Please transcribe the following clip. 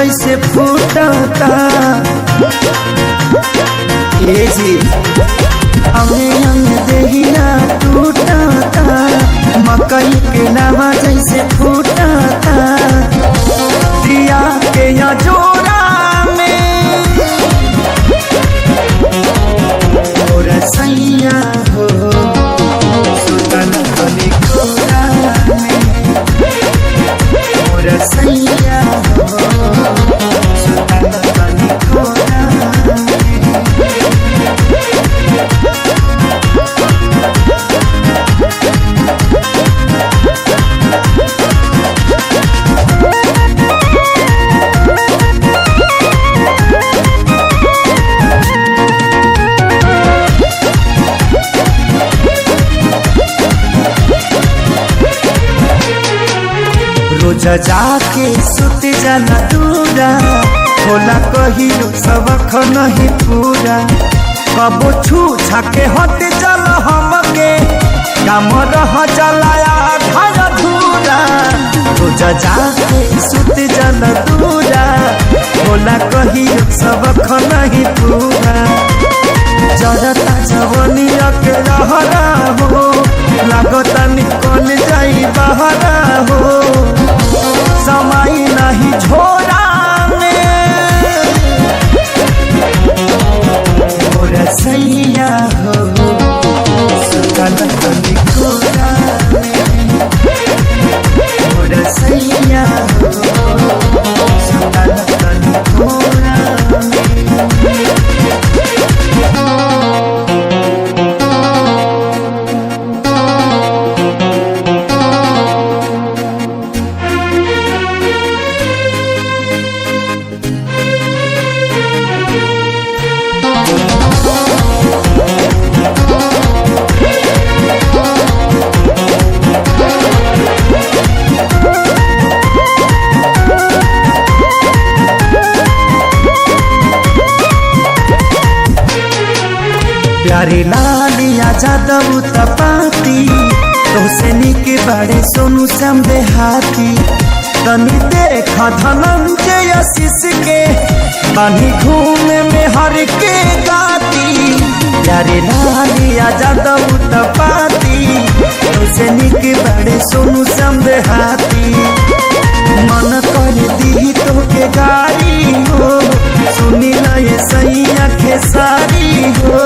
जैसे फूटता ए जी हमें अंग देहिया टूटता मकई के नावा जैसे फूटता दिया के या जोरा में और सैया हो सुतन बनी कोरा में और सैया हो सुतन बनी कोरा में। रोज जाके सुत जाना दूरा होला कहियो सबक नहीं पूरा कबो छू छाके हट चल हमके काम रह चलाया धर धूरा रोज जाके सुत जाना दूरा होला कहियो सबक नहीं पूरा जरता जवनिया के रहरा हो लागता निकल जाई बहरा हो समय नहीं छोड़ा में और सैया हो सुतन बनी कोरा में और सैया हो सुतन बनी कोरा में। प्यारे लालिया जादव तपाती तोसे निके बड़े सोनू संबे हाथी तनी देखा धनंजय आशीष के बानी घूमे में हर के गाती प्यारे लालिया जादव तपाती तोसे निके बड़े सोनू संबे हाथी मन कर दी तो के गाड़ी हो सुनी ना ये सैया खेसारी हो।